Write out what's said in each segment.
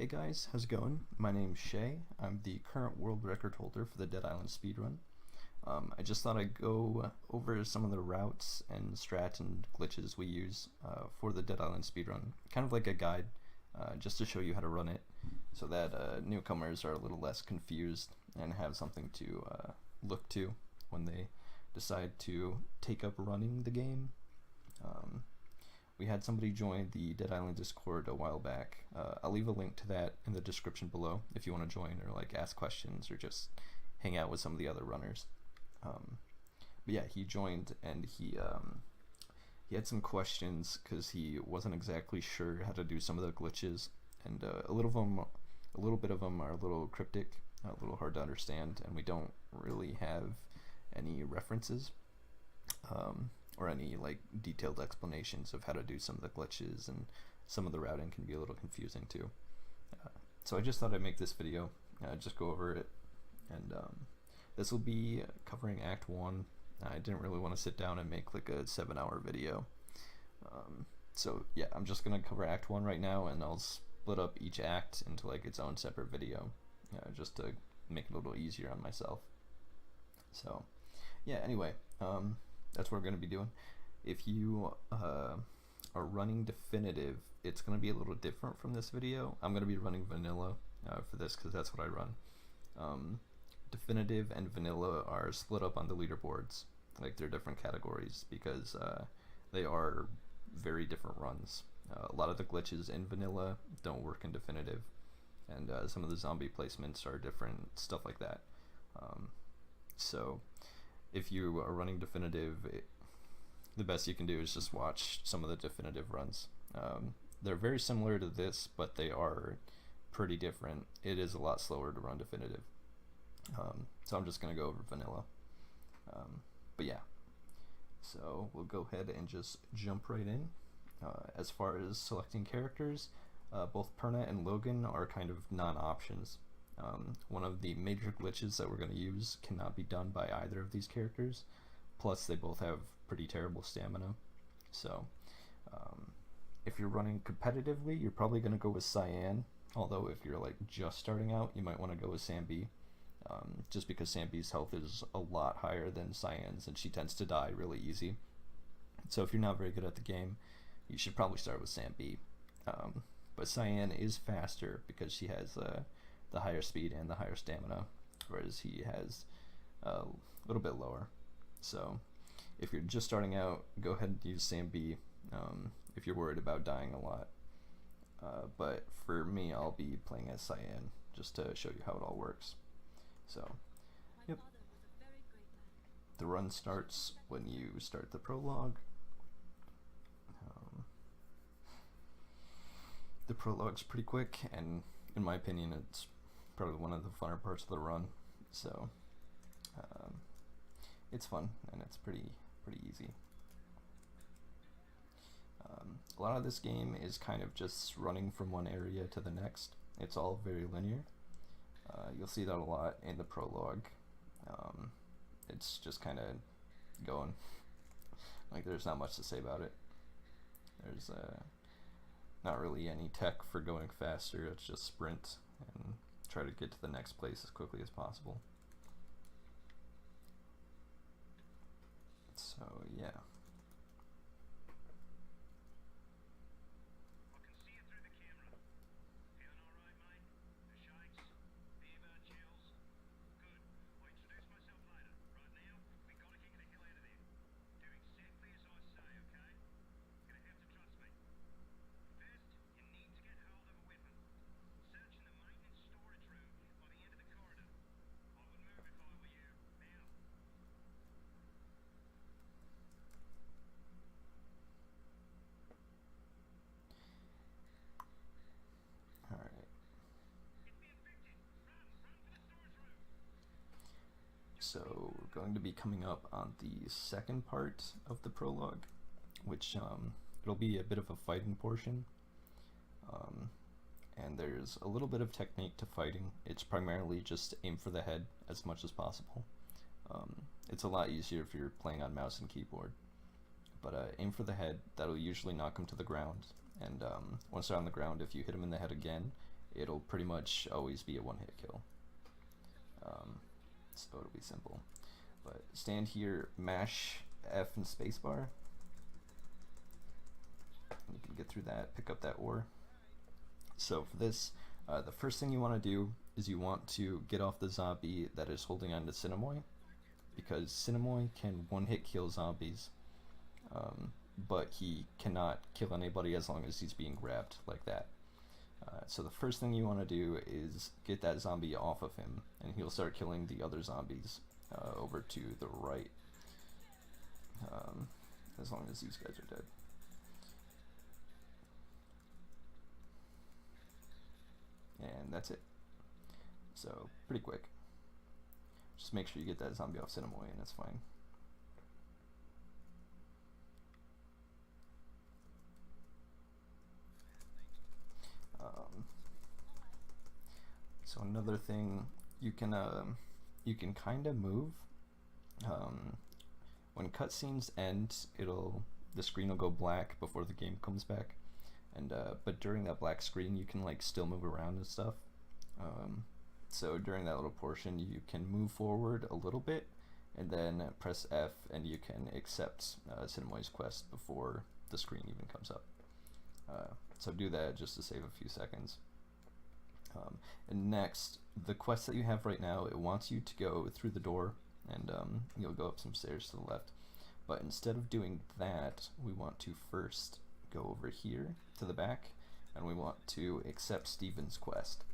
Hey guys, how's it going? My name's Shay. I'm the current world record holder for the Dead Island speedrun. I just thought I'd go over some of the routes and strats and glitches we use for the Dead Island speedrun. Kind of like a guide, just to show you how to run it, so that newcomers are a little less confused and have something to look to when they decide to take up running the game. We had somebody join the Dead Island Discord a while back. I'll leave a link to that in the description below if you want to join or like ask questions or just hang out with some of the other runners. But yeah, he joined and he had some questions because he wasn't exactly sure how to do some of the glitches, and a little bit of them are a little cryptic, a little hard to understand, and we don't really have any references. Or any like detailed explanations of how to do some of the glitches, and some of the routing can be a little confusing too. So I just thought I'd make this video, just go over it, and this will be covering Act 1. I didn't really want to sit down and make like a 7-hour video. So yeah, I'm just gonna cover Act 1 right now, and I'll split up each act into like its own separate video, just to make it a little easier on myself. So yeah, anyway, that's what we're going to be doing. If you are running definitive, it's going to be a little different from this video. I'm going to be running vanilla for this because that's what I run. Definitive and vanilla are split up on the leaderboards. Like, they're different categories because they are very different runs. A lot of the glitches in vanilla don't work in definitive, and some of the zombie placements are different, stuff like that. So if you are running definitive, the best you can do is just watch some of the definitive runs. They're very similar to this, but they are pretty different. It is a lot slower to run definitive. So I'm just going to go over vanilla. But yeah, so we'll go ahead and just jump right in. As far as selecting characters, both Perna and Logan are kind of non-options. One of the major glitches that we're going to use cannot be done by either of these characters, plus they both have pretty terrible stamina. So if you're running competitively, you're probably going to go with Cyan, although if you're like just starting out, you might want to go with Sambi, just because Sambi's health is a lot higher than Cyan's and she tends to die really easy. So if you're not very good at the game, you should probably start with Sambi. But Cyan is faster because she has the higher speed and the higher stamina, whereas he has a little bit lower. So if you're just starting out, go ahead and use Sambi if you're worried about dying a lot. But for me, I'll be playing as Cyan just to show you how it all works. So yep, the run starts when you start the prologue. The prologue's pretty quick, and in my opinion, it's probably one of the funner parts of the run. So it's fun and it's pretty easy. A lot of this game is kind of just running from one area to the next. It's all very linear. You'll see that a lot in the prologue. It's just kind of going. Like, there's not much to say about it. There's not really any tech for going faster. It's just sprint and try to get to the next place as quickly as possible. So yeah. So we're going to be coming up on the second part of the prologue, which it'll be a bit of a fighting portion, and there's a little bit of technique to fighting. It's primarily just aim for the head as much as possible. It's a lot easier if you're playing on mouse and keyboard, but aim for the head. That'll usually knock them to the ground, and once they're on the ground, if you hit them in the head again, it'll pretty much always be a one-hit kill. So it'll be simple. But stand here, mash F and spacebar. You can get through that, pick up that ore. So for this, the first thing you want to do is you want to get off the zombie that is holding on to Cinemoy, because Cinemoy can one-hit kill zombies, but he cannot kill anybody as long as he's being grabbed like that. So the first thing you want to do is get that zombie off of him, and he'll start killing the other zombies over to the right, as long as these guys are dead. And that's it. So pretty quick. Just make sure you get that zombie off Cinemoy and it's fine. So another thing, you can kind of move. When cutscenes end, the screen will go black before the game comes back, and but during that black screen, you can like still move around and stuff. So during that little portion, you can move forward a little bit, and then press F, and you can accept Cinemoy's quest before the screen even comes up. So do that just to save a few seconds. And next, the quest that you have right now, it wants you to go through the door, and you'll go up some stairs to the left. But instead of doing that, we want to first go over here to the back, and we want to accept Steven's quest.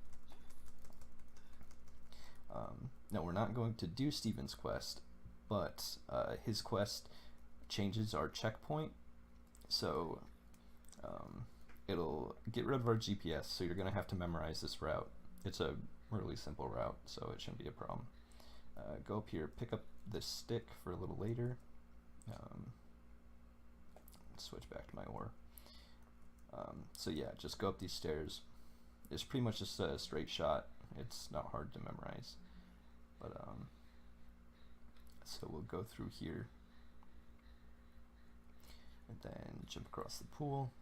Now we're not going to do Steven's quest, but his quest changes our checkpoint, so it'll get rid of our GPS, so you're going to have to memorize this route. It's a really simple route, so it shouldn't be a problem. Go up here, pick up this stick for a little later. Switch back to my ore. So yeah, just go up these stairs. It's pretty much just a straight shot. It's not hard to memorize. But so we'll go through here and then jump across the pool.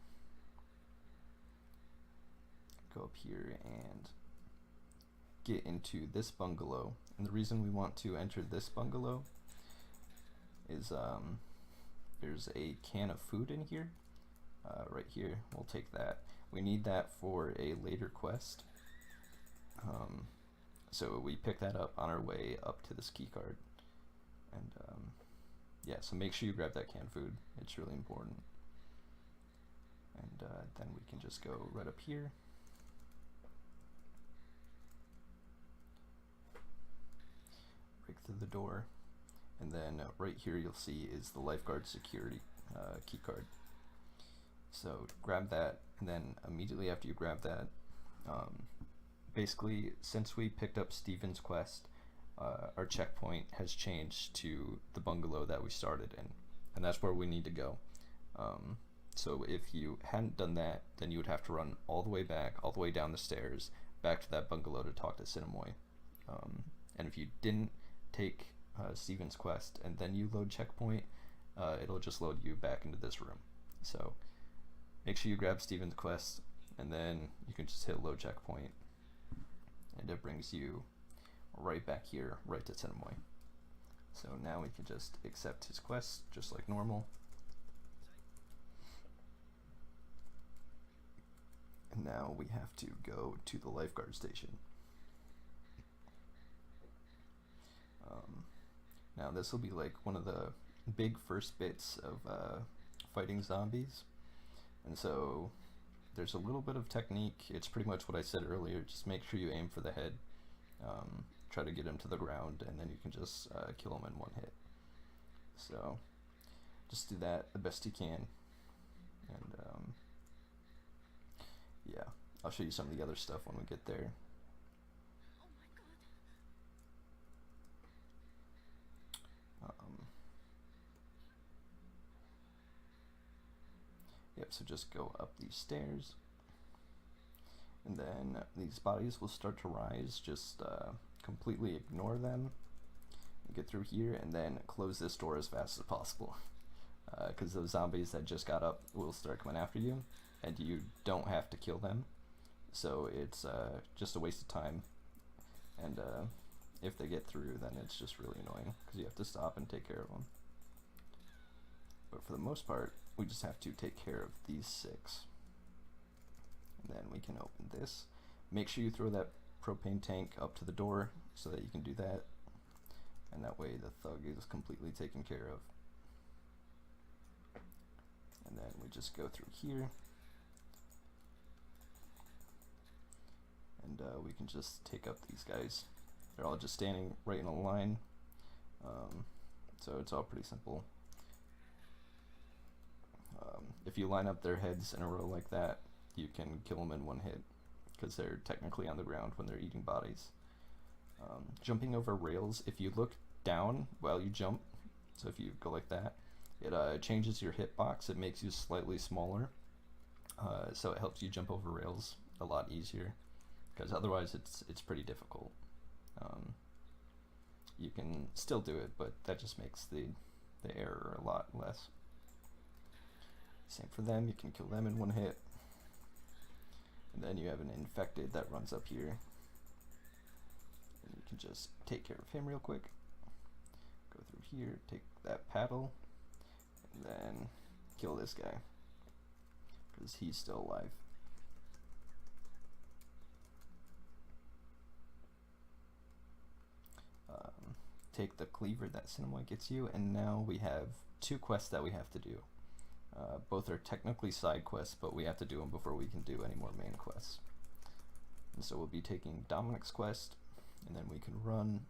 Go up here and get into this bungalow. And the reason we want to enter this bungalow is there's a can of food in here, right here. We'll take that. We need that for a later quest. So we pick that up on our way up to this key card. And yeah, so make sure you grab that canned food. It's really important. And then we can just go right up here. Break through the door. And then right here you'll see is the Lifeguard security key card. So grab that, and then immediately after you grab that, basically, since we picked up Steven's quest, our checkpoint has changed to the bungalow that we started in, and that's where we need to go. So if you hadn't done that, then you would have to run all the way back, all the way down the stairs, back to that bungalow to talk to Cinemoy. And if you didn't take Steven's quest and then you load checkpoint, it'll just load you back into this room. So make sure you grab Steven's quest, and then you can just hit load checkpoint, and it brings you right back here, right to Cinemoy. So now we can just accept his quest just like normal. And now we have to go to the Lifeguard station. Now this will be like one of the big first bits of fighting zombies, and so there's a little bit of technique. It's pretty much what I said earlier. Just make sure you aim for the head, try to get him to the ground, and then you can just kill him in one hit. So just do that the best you can, and yeah, I'll show you some of the other stuff when we get there. Yep, so just go up these stairs, and then these bodies will start to rise. Just completely ignore them, get through here, and then close this door as fast as possible, because those zombies that just got up will start coming after you, and you don't have to kill them. so it's just a waste of time, and if they get through, then it's just really annoying because you have to stop and take care of them. But for the most part, we just have to take care of these 6. And then we can open this. Make sure you throw that propane tank up to the door so that you can do that, and that way the thug is completely taken care of. And then we just go through here, and we can just take up these guys. They're all just standing right in a line, so it's all pretty simple. If you line up their heads in a row like that, you can kill them in one hit, because they're technically on the ground when they're eating bodies. Jumping over rails, if you look down while you jump, so if you go like that, it changes your hitbox. It makes you slightly smaller, so it helps you jump over rails a lot easier, because otherwise it's pretty difficult. You can still do it, but that just makes the error a lot less. Same for them, you can kill them in one hit. And then you have an infected that runs up here. And you can just take care of him real quick. Go through here, take that paddle, and then kill this guy, because he's still alive. Take the cleaver that Cinema gets you, and now we have 2 quests that we have to do. Both are technically side quests, but we have to do them before we can do any more main quests. And so we'll be taking Dominic's quest, and then we can run,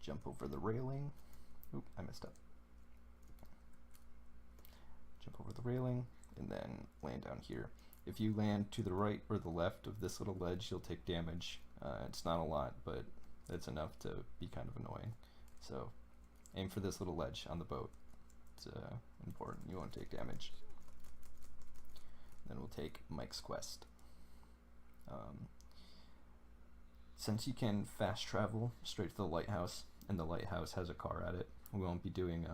jump over the railing. Oop, I messed up. Jump over the railing, and then land down here. If you land to the right or the left of this little ledge, you'll take damage. It's not a lot, but it's enough to be kind of annoying. So aim for this little ledge on the boat. It's important. You won't take damage. Then we'll take Mike's quest. Since you can fast travel straight to the lighthouse, and the lighthouse has a car at it, we won't be doing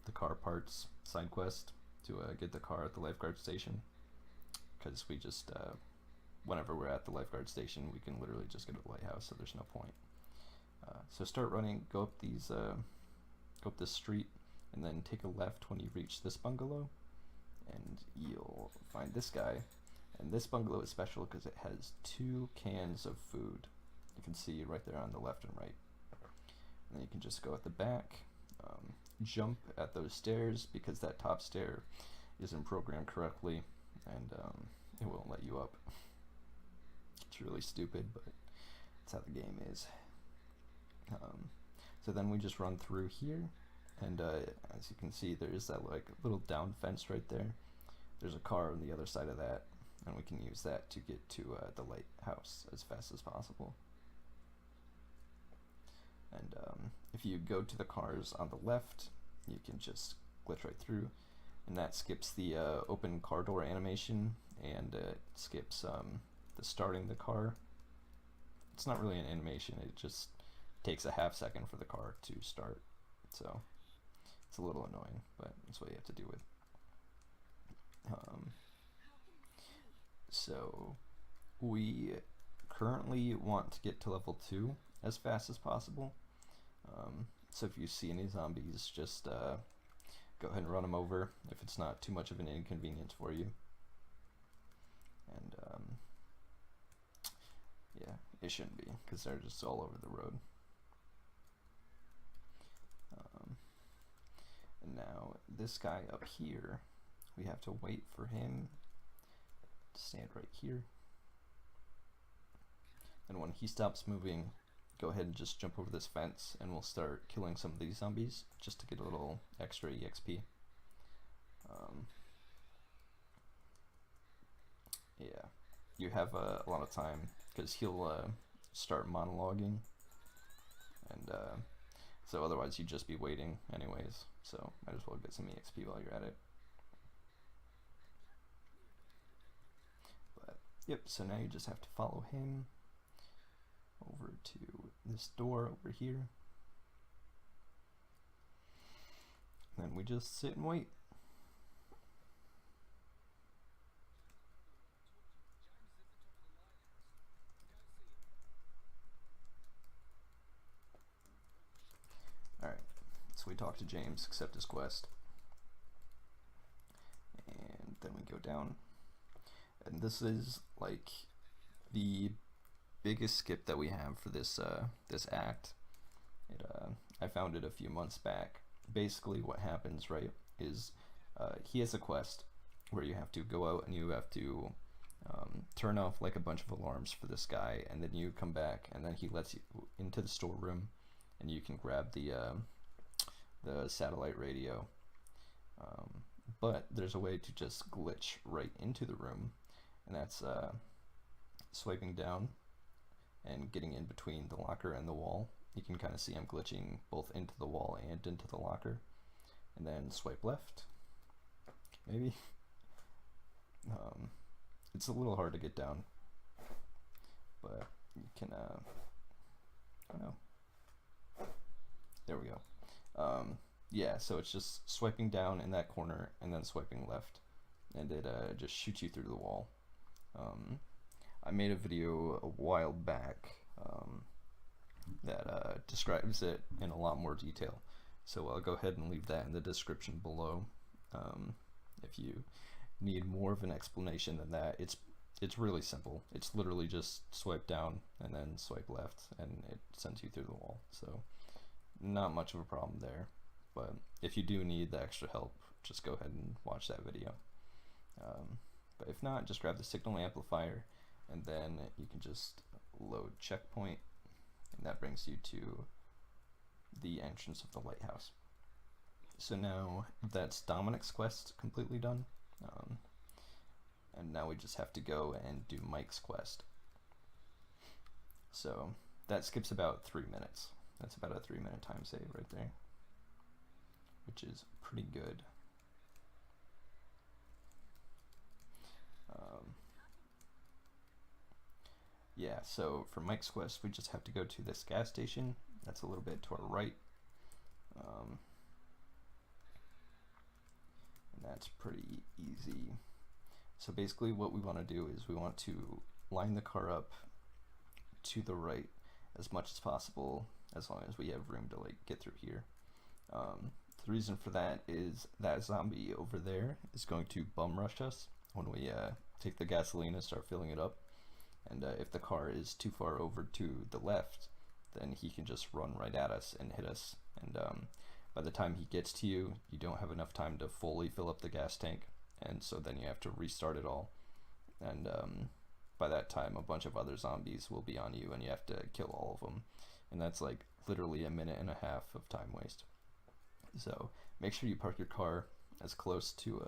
the car parts side quest to get the car at the lifeguard station, because we just whenever we're at the lifeguard station, we can literally just go to the lighthouse, so there's no point. So start running, go up these go up this street, and then take a left when you reach this bungalow, and you'll find this guy. And this bungalow is special because it has 2 cans of food. You can see right there on the left and right. And then you can just go at the back, jump at those stairs, because that top stair isn't programmed correctly, and it won't let you up. It's really stupid, but that's how the game is. So then we just run through here, and as you can see, there's that like little down fence right there. There's a car on the other side of that, and we can use that to get to the lighthouse as fast as possible. And if you go to the cars on the left, you can just glitch right through, and that skips the open car door animation, and it skips the starting the car. It's not really an animation, it just takes a half second for the car to start, so it's a little annoying, but that's what you have to do with. So we currently want to get to level 2 as fast as possible. So if you see any zombies, just go ahead and run them over if it's not too much of an inconvenience for you. And yeah, it shouldn't be, because they're just all over the road. And now this guy up here, we have to wait for him to stand right here. And when he stops moving, go ahead and just jump over this fence, and we'll start killing some of these zombies just to get a little extra EXP. Yeah, you have a lot of time, because he'll start monologuing, and so otherwise you'd just be waiting anyways, so might as well get some EXP while you're at it. But yep, so now you just have to follow him over to this door over here, and then we just sit and wait. we talk to James, accept his quest, and then we go down. And this is like the biggest skip that we have for this this act. I found it a few months back. Basically, what happens, right, is he has a quest where you have to go out and you have to turn off like a bunch of alarms for this guy, and then you come back, and then he lets you into the storeroom, and you can grab the satellite radio. But there's a way to just glitch right into the room, and that's swiping down and getting in between the locker and the wall. You can kind of see I'm glitching both into the wall and into the locker, and then swipe left, maybe. It's a little hard to get down, but you can, I don't know. There we go. Yeah, so it's just swiping down in that corner and then swiping left, and it just shoots you through the wall. I made a video a while back that describes it in a lot more detail, so I'll go ahead and leave that in the description below. If you need more of an explanation than that, it's really simple. It's literally just swipe down and then swipe left, and it sends you through the wall. So not much of a problem there, but if you do need the extra help, just go ahead and watch that video. But if not, just grab the signal amplifier, and then you can just load checkpoint, and that brings you to the entrance of the lighthouse. So now that's Dominic's quest completely done, and now we just have to go and do Mike's quest. So that skips about 3 minutes. That's about a 3-minute time save right there, which is pretty good. Yeah, so for Mike's quest, we just have to go to this gas station. That's a little bit to our right. And that's pretty easy. So basically what we want to do is we want to line the car up to the right as much as possible, as long as we have room to like get through here. The reason for that is that zombie over there is going to bum rush us when we take the gasoline and start filling it up. And if the car is too far over to the left, then he can just run right at us and hit us. And by the time he gets to you, you don't have enough time to fully fill up the gas tank, and so then you have to restart it all. And by that time, a bunch of other zombies will be on you, and you have to kill all of them. And that's like literally a minute and a half of time waste. So make sure you park your car as close to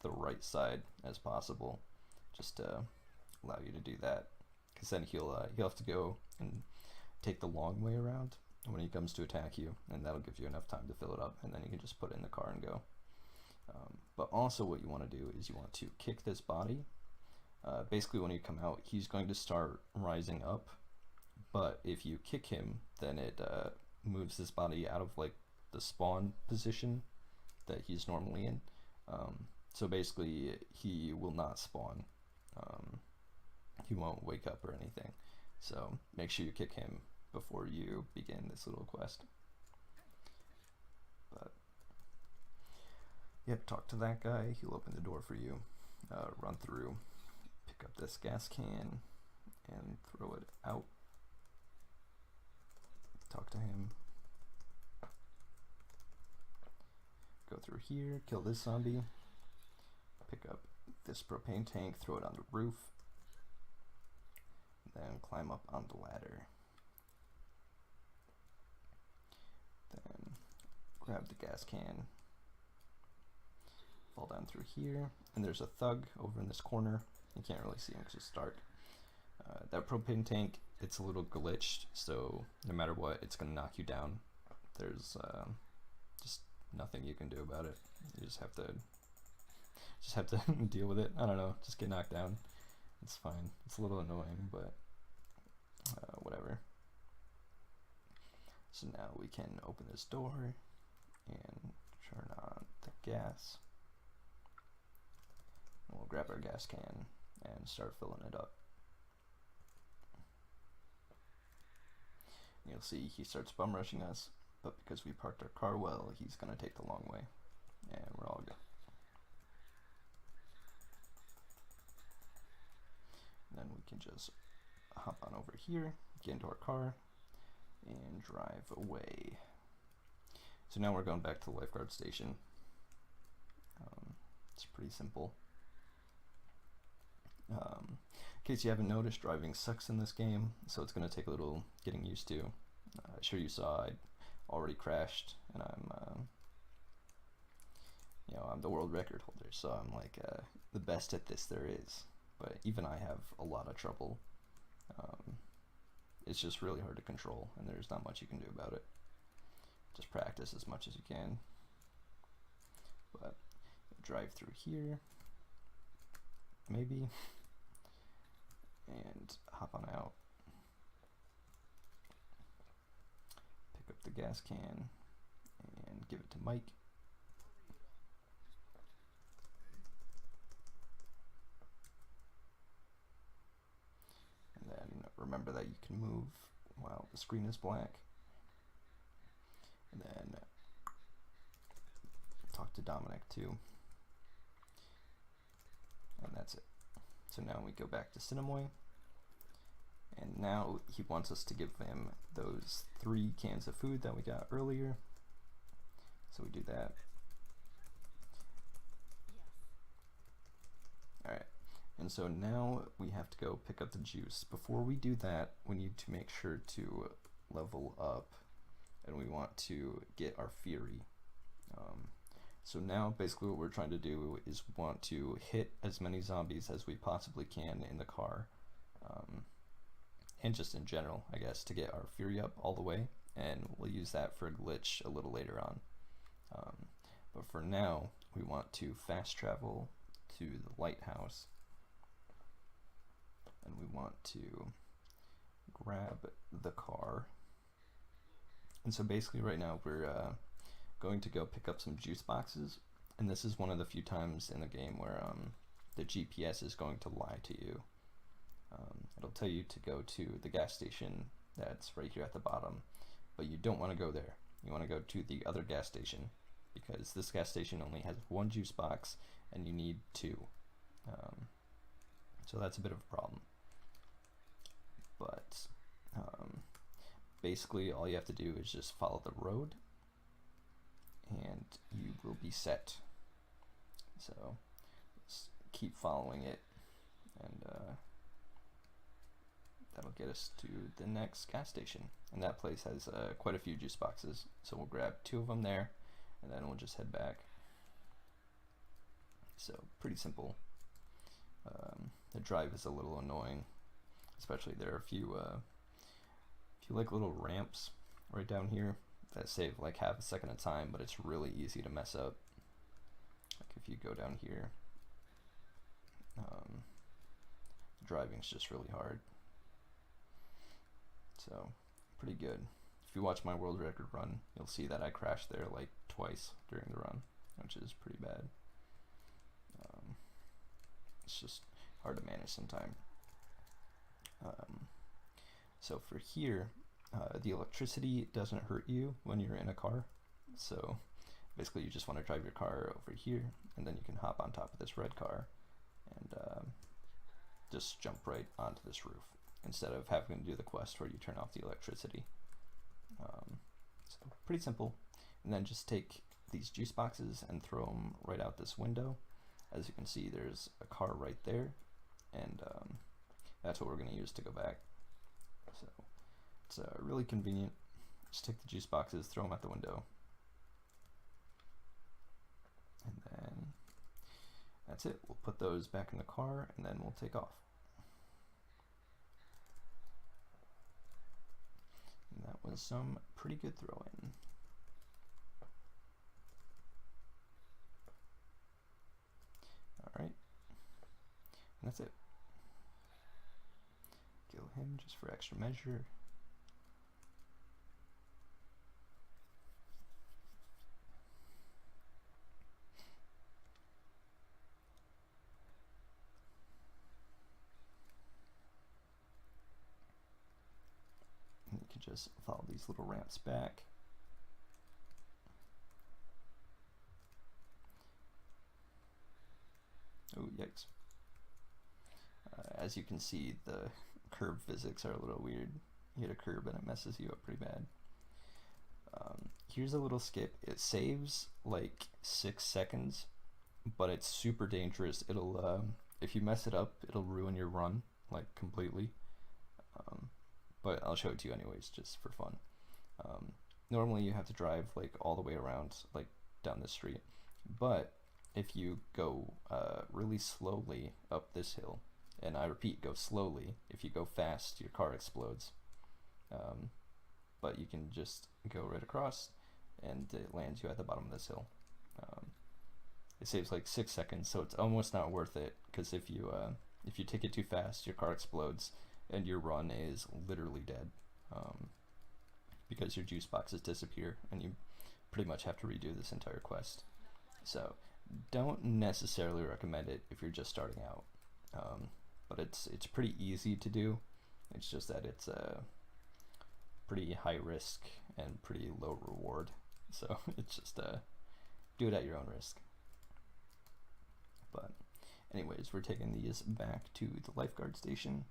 the right side as possible, just to allow you to do that. Because then he'll have to go and take the long way around when he comes to attack you, and that'll give you enough time to fill it up, and then you can just put it in the car and go. But also what you want to do is you want to kick this body. Basically when you come out, he's going to start rising up, but if you kick him, then it moves this body out of like the spawn position that he's normally in. So basically he will not spawn. He won't wake up or anything. So make sure you kick him before you begin this little quest. But yep, talk to that guy, he'll open the door for you, run through, pick up this gas can and throw it out, talk to him, go through here, kill this zombie, pick up this propane tank, throw it on the roof, then climb up on the ladder, then grab the gas can, fall down through here, and there's a thug over in this corner. You can't really see him because it's dark. That propane tank, it's a little glitched, so no matter what, it's gonna knock you down. There's just nothing you can do about it. You just have to deal with it. I don't know, just get knocked down. It's fine. It's a little annoying, but whatever. So now we can open this door and turn on the gas. And we'll grab our gas can and start filling it up. You'll see he starts bum rushing us, but because we parked our car well, he's gonna take the long way, and we're all good. And then we can just hop on over here, get into our car, and drive away. So now we're going back to the lifeguard station. It's pretty simple. In case you haven't noticed, driving sucks in this game, so it's going to take a little getting used to. Sure, you saw I already crashed, and I'm the world record holder, so I'm like the best at this there is. But even I have a lot of trouble. It's just really hard to control, and there's not much you can do about it. Just practice as much as you can. But drive through here, maybe, and hop on out. Pick up the gas can and give it to Mike. And then remember that you can move while the screen is black. And then talk to Dominic too. And that's it. So now we go back to Cinemoy, and now he wants us to give him those 3 cans of food that we got earlier. So we do that. Alright, and so now we have to go pick up the juice. Before we do that, we need to make sure to level up, and we want to get our Fury. So now basically what we're trying to do is want to hit as many zombies as we possibly can in the car, and just in general, I guess, to get our Fury up all the way, and we'll use that for a glitch a little later on. But for now, we want to fast travel to the lighthouse, and we want to grab the car. And so basically right now we're going to go pick up some juice boxes, and this is one of the few times in the game where the GPS is going to lie to you. It'll tell you to go to the gas station that's right here at the bottom, but you don't want to go there. You want to go to the other gas station, because this gas station only has 1 juice box and you need 2. So that's a bit of a problem. But basically all you have to do is just follow the road, and you will be set. So just keep following it, and that'll get us to the next gas station, and that place has quite a few juice boxes, so we'll grab 2 of them there, and then we'll just head back. So pretty simple. The drive is a little annoying, especially there are a few like little ramps right down here that save like half a second of time, but it's really easy to mess up. Like if you go down here, driving's just really hard. So pretty good. If you watch my world record run, you'll see that I crashed there like twice during the run, which is pretty bad. It's just hard to manage sometimes. So for here, the electricity doesn't hurt you when you're in a car. So basically you just want to drive your car over here, and then you can hop on top of this red car and just jump right onto this roof, instead of having to do the quest where you turn off the electricity. So pretty simple. And then just take these juice boxes and throw them right out this window. As you can see, there's a car right there, and that's what we're going to use to go back. So it's really convenient. Just take the juice boxes, throw them out the window, and then that's it. We'll put those back in the car, and then we'll take off. And that was some pretty good throw-in. Alright, and that's it. Kill him just for extra measure. And you can just follow these little ramps back. as you can see, the curb physics are a little weird. You hit a curb and it messes you up pretty bad. Here's a little skip. It saves like 6 seconds, but it's super dangerous. It'll if you mess it up, it'll ruin your run like completely. But I'll show it to you anyways, just for fun. Normally you have to drive like all the way around, like down this street, but if you go really slowly up this hill, and I repeat, go slowly. If you go fast, your car explodes. But you can just go right across, and it lands you at the bottom of this hill. It saves like 6 seconds, so it's almost not worth it, because if you take it too fast, your car explodes, and your run is literally dead, because your juice boxes disappear, and you pretty much have to redo this entire quest. So don't necessarily recommend it if you're just starting out, but it's pretty easy to do. It's just that it's pretty high risk and pretty low reward, so it's just do it at your own risk. But anyways, we're taking these back to the lifeguard station.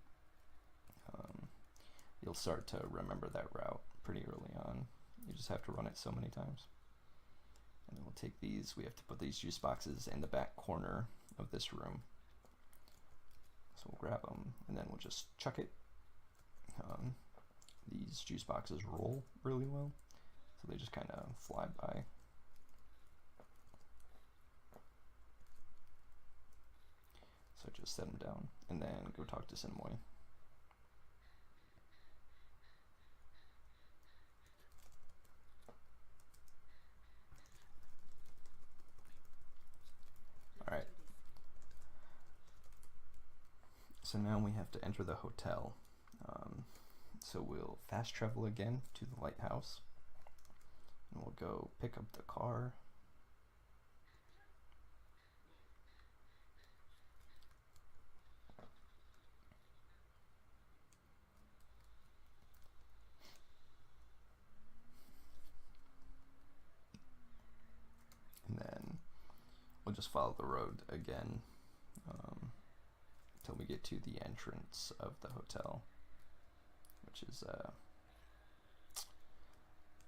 You'll start to remember that route pretty early on. You just have to run it so many times. And then we'll take these. We have to put these juice boxes in the back corner of this room. So we'll grab them, and then we'll just chuck it. These juice boxes roll really well, so they just kind of fly by. So just set them down, and then go talk to Sinmoy. Alright. So now we have to enter the hotel. So we'll fast travel again to the lighthouse, and we'll go pick up the car. And then we'll just follow the road again until we get to the entrance of the hotel, which is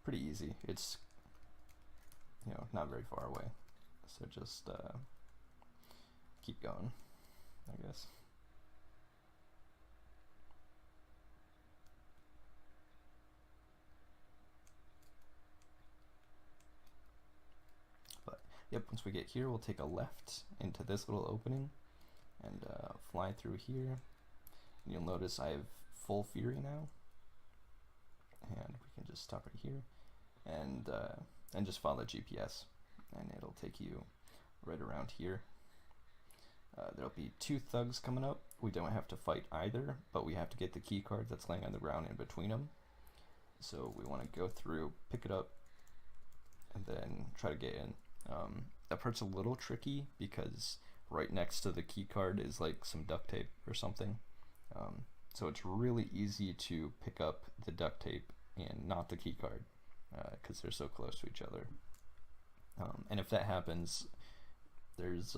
pretty easy. It's, you know, not very far away, so just keep going, I guess. But yep, once we get here, we'll take a left into this little opening and fly through here. And you'll notice I have full fury now, and we can just stop right here and just follow the GPS, and it'll take you right around here. There'll be 2 thugs coming up. We don't have to fight either, but we have to get the key card that's laying on the ground in between them. So we want to go through, pick it up, and then try to get in. That part's a little tricky because right next to the key card is like some duct tape or something. So it's really easy to pick up the duct tape and not the key card because they're so close to each other. And if that happens, there's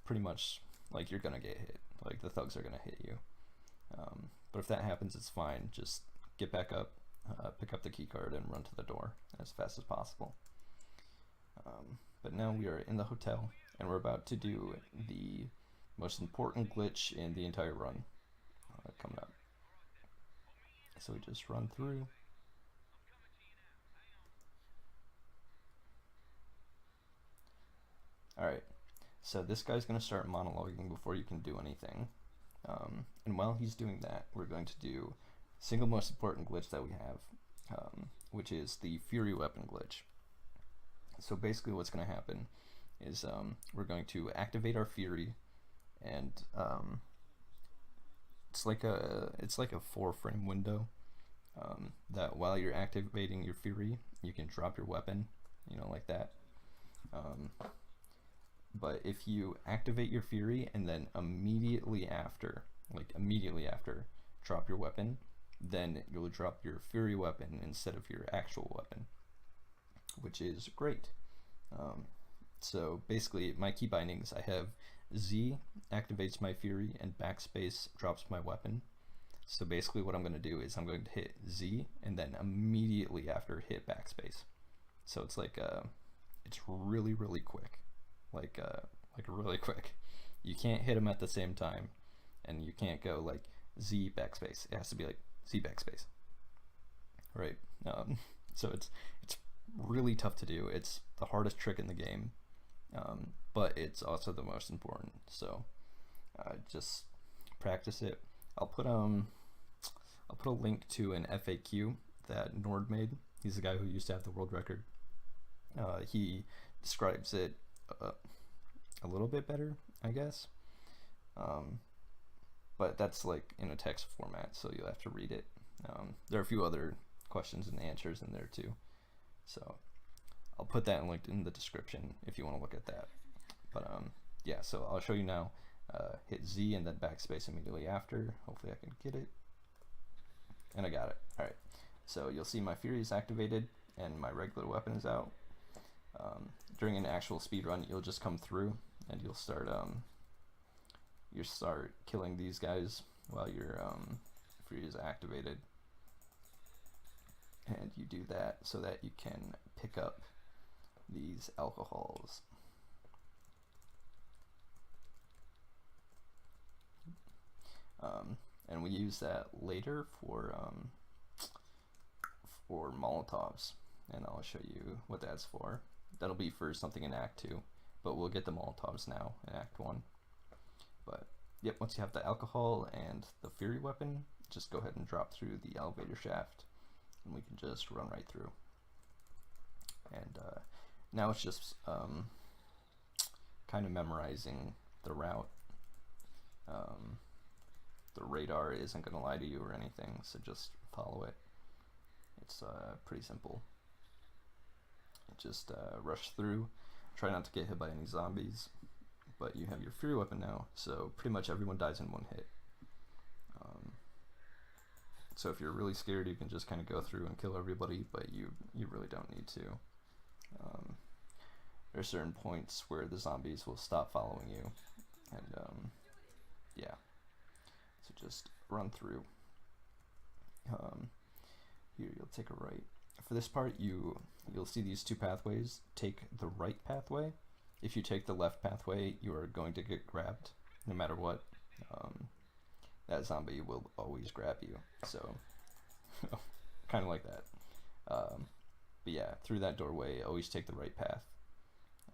pretty much like you're gonna get hit. Like the thugs are gonna hit you. But if that happens, it's fine. Just get back up, pick up the key card, and run to the door as fast as possible. But now we are in the hotel, and we're about to do the most important glitch in the entire run coming up. So we just run through. Alright, so this guy's going to start monologuing before you can do anything. And while he's doing that, we're going to do single most important glitch that we have, which is the Fury Weapon glitch. So basically what's going to happen is we're going to activate our Fury, and it's like a 4-frame window that while you're activating your Fury, you can drop your weapon, you know, like that. But if you activate your Fury and then immediately after, drop your weapon, then you'll drop your Fury weapon instead of your actual weapon, which is great. So basically my key bindings, I have Z activates my Fury and backspace drops my weapon. So basically what I'm going to do is I'm going to hit Z and then immediately after hit backspace. So it's like it's really quick, like really quick. You can't hit them at the same time, and you can't go like Z backspace. It has to be like Z backspace, right? So it's really tough to do. It's the hardest trick in the game, but it's also the most important. So just practice it. I'll put a link to an FAQ that Nord made. He's the guy who used to have the world record. He describes it a little bit better, I guess. But that's like in a text format, so you'll have to read it. There are a few other questions and answers in there too. So I'll put that linked in the description if you want to look at that. But yeah, so I'll show you now. Hit Z and then backspace immediately after. Hopefully I can get it. And I got it. Alright, so you'll see my Fury is activated and my regular weapon is out. During an actual speed run, you'll just come through and you'll start killing these guys while your Fury is activated. And you do that so that you can pick up these alcohols. And we use that later for Molotovs, and I'll show you what that's for. That'll be for something in Act 2, but we'll get the Molotovs now in Act 1. But yep, once you have the alcohol and the Fury weapon, just go ahead and drop through the elevator shaft, and we can just run right through. And now it's just kind of memorizing the route. The radar isn't going to lie to you or anything, so just follow it. It's pretty simple. Just rush through. Try not to get hit by any zombies, but you have your Fury weapon now, so pretty much everyone dies in one hit. So if you're really scared, you can just kind of go through and kill everybody, but you really don't need to. There are certain points where the zombies will stop following you, and yeah. So just run through. Here you'll take a right. For this part, you'll see these two pathways. Take the right pathway. If you take the left pathway, you are going to get grabbed, no matter what. That zombie will always grab you. So, kind of like that. But yeah, through that doorway, always take the right path,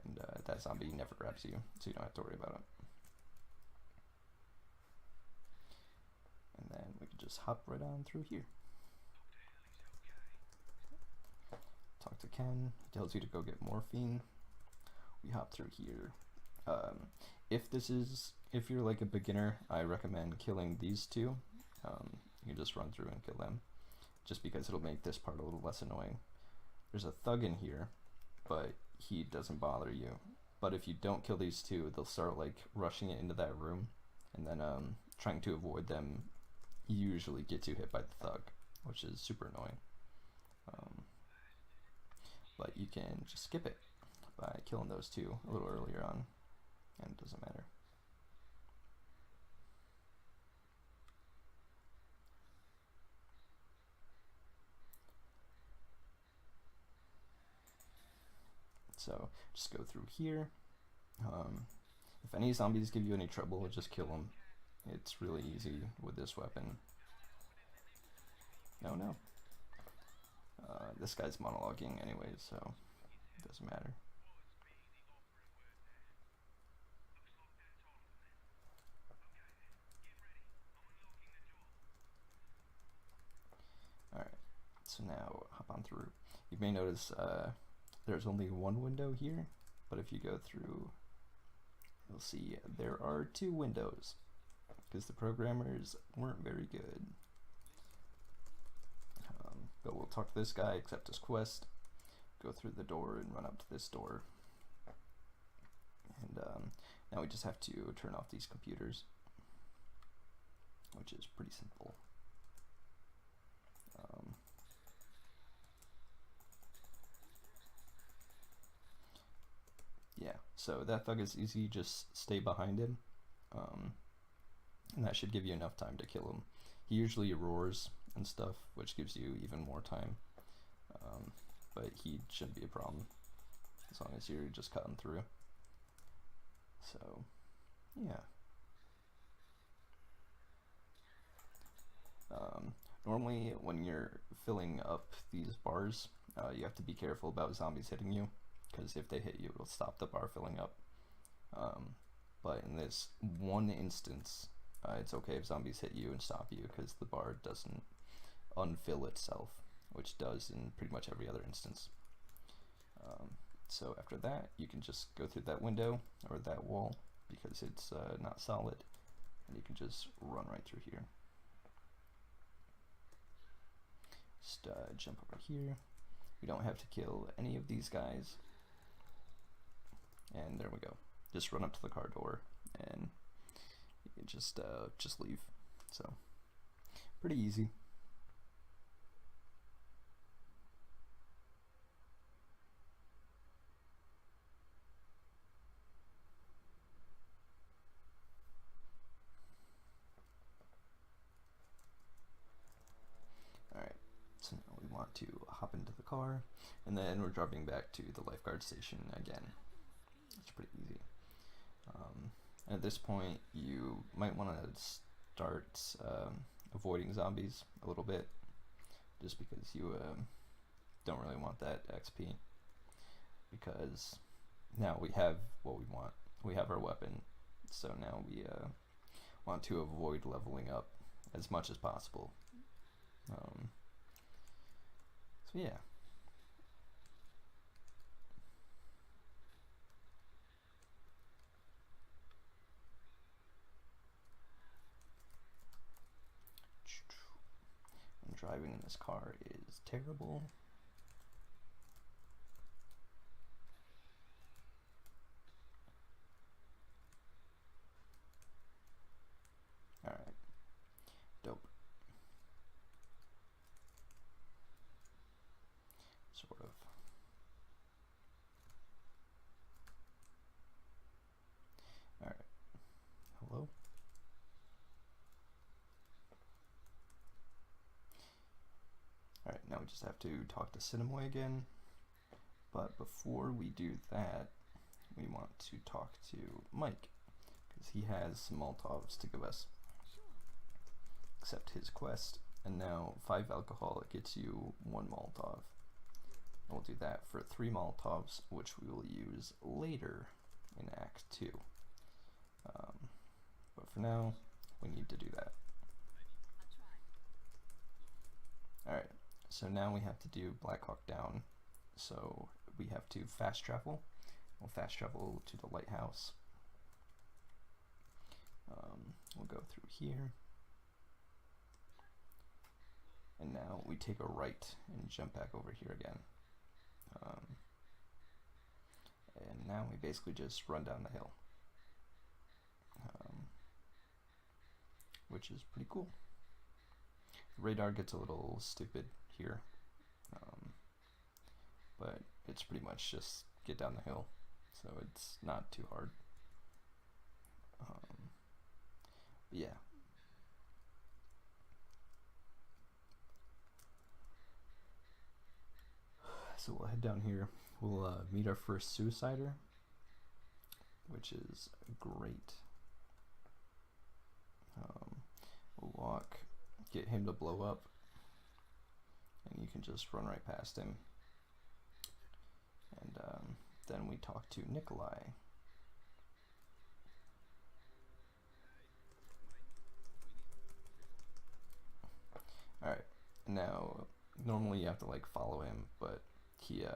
and that zombie never grabs you, so you don't have to worry about it. And then we can just hop right on through here. Talk to Ken. He tells you to go get morphine. We hop through here. If you're like a beginner, I recommend killing these two. You can just run through and kill them, just because it'll make this part a little less annoying. There's a thug in here, but he doesn't bother you. But if you don't kill these two, they'll start like rushing it into that room, and then trying to avoid them, you usually get you hit by the thug, which is super annoying. But you can just skip it by killing those two a little earlier on, and it doesn't matter. So just go through here. If any zombies give you any trouble, just kill them. It's really easy with this weapon. No. This guy's monologuing anyway, so it doesn't matter. Alright, so now hop on through. You may notice there's only one window here, but if you go through, you'll see there are two windows, because the programmers weren't very good. But we'll talk to this guy, accept his quest, go through the door and run up to this door. And now we just have to turn off these computers, which is pretty simple. Yeah, So that thug is easy, just stay behind him, and that should give you enough time to kill him. He usually roars and stuff, which gives you even more time, but he shouldn't be a problem as long as you're just cutting through. So yeah. Normally when you're filling up these bars, you have to be careful about zombies hitting you, because if they hit you, it'll stop the bar filling up. But in this one instance, it's okay if zombies hit you and stop you, because the bar doesn't unfill itself, which does in pretty much every other instance. So after that, you can just go through that window or that wall, because it's not solid, and you can just run right through here. Just jump over here. We don't have to kill any of these guys. And there we go. Just run up to the car door and you can just leave. So pretty easy. Alright, so now we want to hop into the car, and then we're driving back to the lifeguard station again. It's pretty easy. At this point, you might want to start avoiding zombies a little bit, just because you don't really want that XP, because now we have what we want. We have our weapon, so now we want to avoid leveling up as much as possible. So yeah. And driving in this car is terrible. Alright. Dope. Sort of. Alright. Hello? Alright, now we just have to talk to Cinemoy again. But before we do that, we want to talk to Mike, because he has some Molotovs to give us. Accept his quest, and now 5 alcohol gets you 1 Molotov. And we'll do that for 3 Molotovs, which we will use later in Act 2. But for now, we need to do that. Alright, so now we have to do Black Hawk Down. So we have to fast travel. We'll fast travel to the lighthouse. We'll go through here. And now we take a right and jump back over here again. And now we basically just run down the hill. Which is pretty cool. The radar gets a little stupid here. But it's pretty much just get down the hill. So it's not too hard. But yeah. So we'll head down here. We'll meet our first suicider, which is great. We'll walk, get him to blow up, and you can just run right past him. And then we talk to Nikolai. Alright, now normally you have to like follow him, but he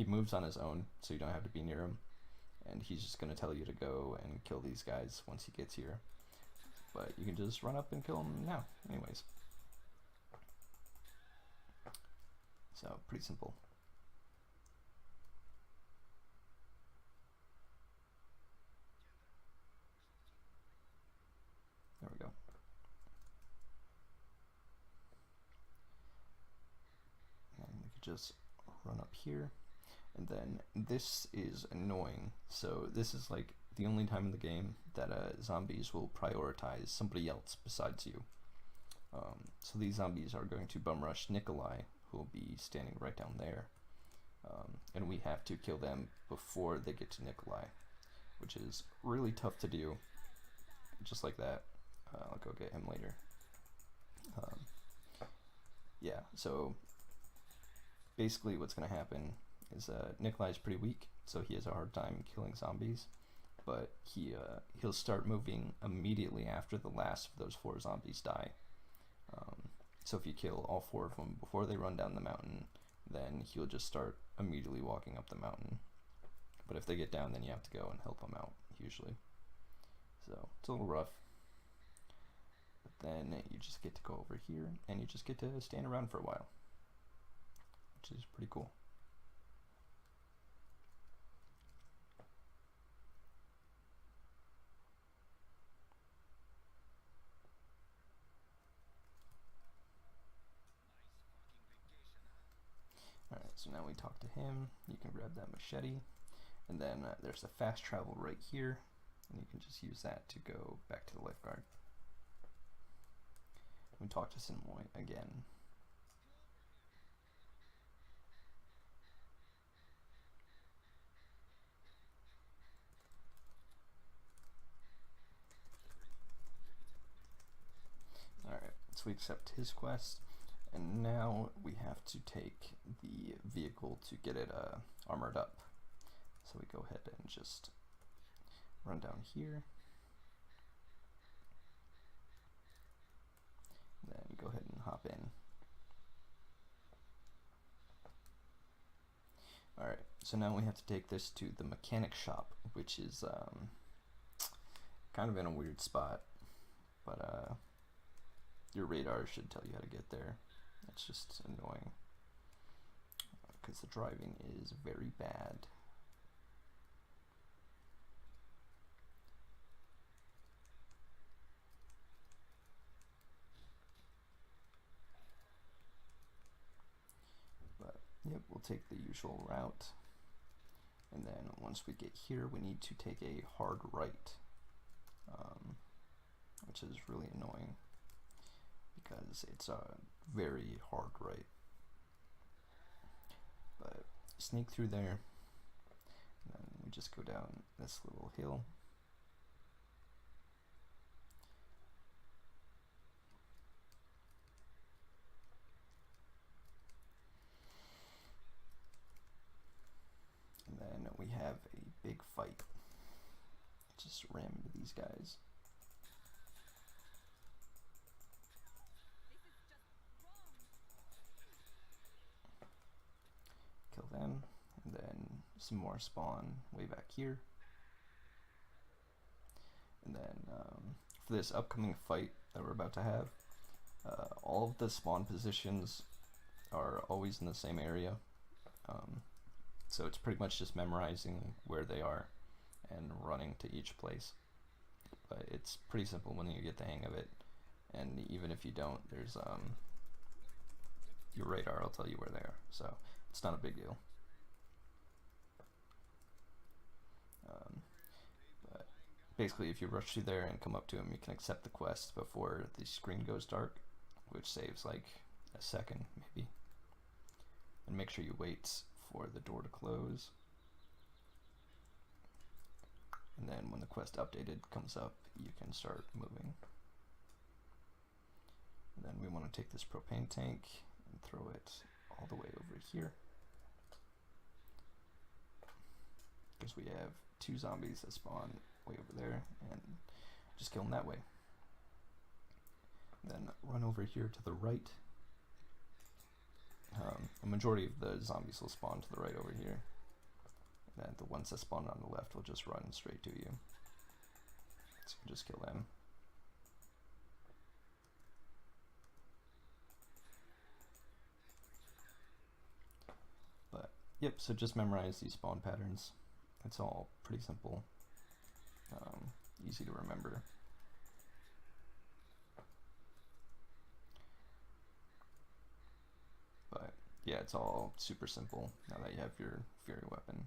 moves on his own, so you don't have to be near him, and he's just gonna tell you to go and kill these guys once he gets here. But you can just run up and kill him now, anyways. So pretty simple. There we go. And we could just run up here. And then this is annoying. So this is like the only time in the game that zombies will prioritize somebody else besides you. So these zombies are going to bum rush Nikolai, who will be standing right down there. And we have to kill them before they get to Nikolai, which is really tough to do. Just like that. I'll go get him later. Yeah, so basically what's going to happen is Nikolai's pretty weak, so he has a hard time killing zombies, but he'll start moving immediately after the last of those 4 zombies die. So if you kill all 4 of them before they run down the mountain, then he'll just start immediately walking up the mountain. But if they get down, then you have to go and help them out, usually. So it's a little rough. But then you just get to go over here, and you just get to stand around for a while, which is pretty cool. Alright, so now we talk to him. You can grab that machete, and then there's a fast travel right here, and you can just use that to go back to the Lifeguard. We talk to Sinmoy again. Alright, so we accept his quest. And now we have to take the vehicle to get it armored up. So we go ahead and just run down here. And then go ahead and hop in. Alright, so now we have to take this to the mechanic shop, which is kind of in a weird spot. But your radar should tell you how to get there. It's just annoying because the driving is very bad. But yep, we'll take the usual route, and then once we get here we need to take a hard right, which is really annoying because it's a very hard right. But sneak through there, and then we just go down this little hill. And then we have a big fight. Just ram into these guys. Kill them, and then some more spawn way back here. And then for this upcoming fight that we're about to have, all of the spawn positions are always in the same area. So it's pretty much just memorizing where they are and running to each place. But it's pretty simple when you get the hang of it. And even if you don't, there's your radar will tell you where they are. So it's not a big deal. But basically, if you rush through there and come up to him, you can accept the quest before the screen goes dark, which saves like a second maybe. And make sure you wait for the door to close. And then when the quest updated comes up, you can start moving. And then we want to take this propane tank and throw it all the way over here, because we have 2 zombies that spawn way over there, and just kill them that way. Then run over here to the right. A majority of the zombies will spawn to the right over here, and then the ones that spawn on the left will just run straight to you. So just kill them. But yep, so just memorize these spawn patterns. It's all pretty simple, easy to remember. But yeah. yeah, it's all super simple now that you have your Fury weapon.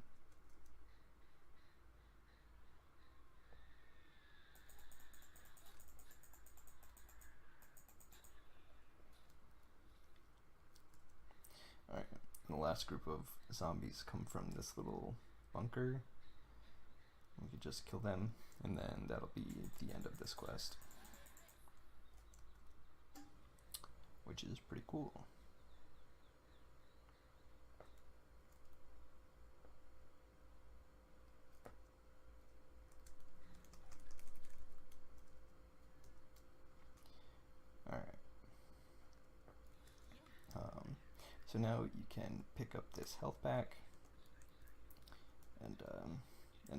Alright, the last group of zombies come from this little bunker. We could just kill them, and then that'll be the end of this quest, which is pretty cool. Alright. So now you can pick up this health pack, and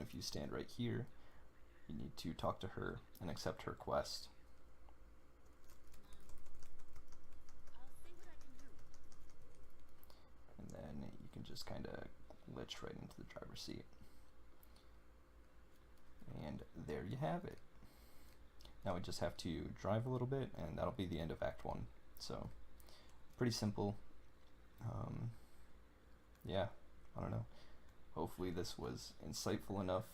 if you stand right here, you need to talk to her and accept her quest. And then you can just kind of glitch right into the driver's seat. And there you have it. Now we just have to drive a little bit, and that'll be the end of Act 1. So, pretty simple. Yeah, I don't know. Hopefully this was insightful enough.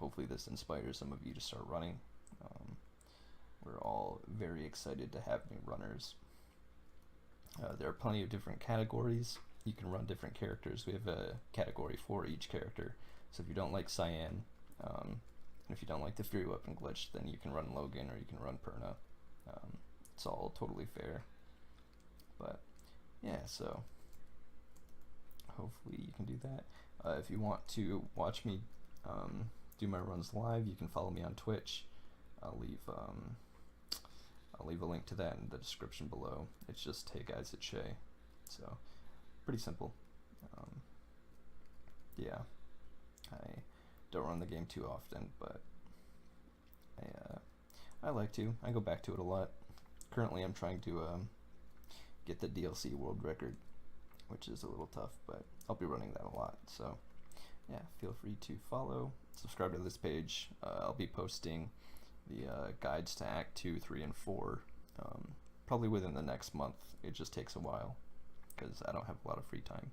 Hopefully this inspires some of you to start running. We're all very excited to have new runners. There are plenty of different categories. You can run different characters. We have a category for each character. So if you don't like Cyan, and if you don't like the Fury Weapon glitch, then you can run Logan or you can run Perna. It's all totally fair. But yeah, so hopefully you can do that. If you want to watch me do my runs live, you can follow me on Twitch. I'll leave a link to that in the description below. It's just Hey Guys, it's Shay. So pretty simple. Yeah, I don't run the game too often, but I like to. I go back to it a lot. Currently I'm trying to get the DLC world record, which is a little tough, but I'll be running that a lot. So yeah, feel free to follow, subscribe to this page. I'll be posting the guides to Act 2, 3, and 4 probably within the next month. It just takes a while because I don't have a lot of free time.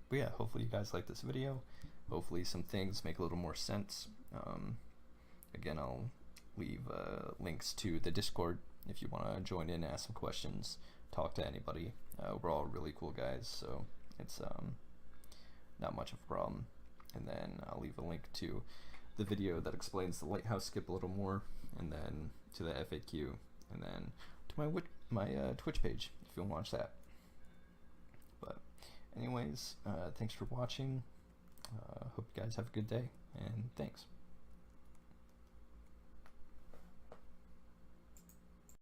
But yeah, hopefully you guys like this video. Hopefully some things make a little more sense. Again, I'll leave links to the Discord if you want to join in, ask some questions, talk to anybody. We're all really cool guys, so it's not much of a problem. And then I'll leave a link to the video that explains the lighthouse skip a little more, and then to the FAQ, and then to my Twitch page if you want to watch that. But anyways, thanks for watching. Hope you guys have a good day, and thanks.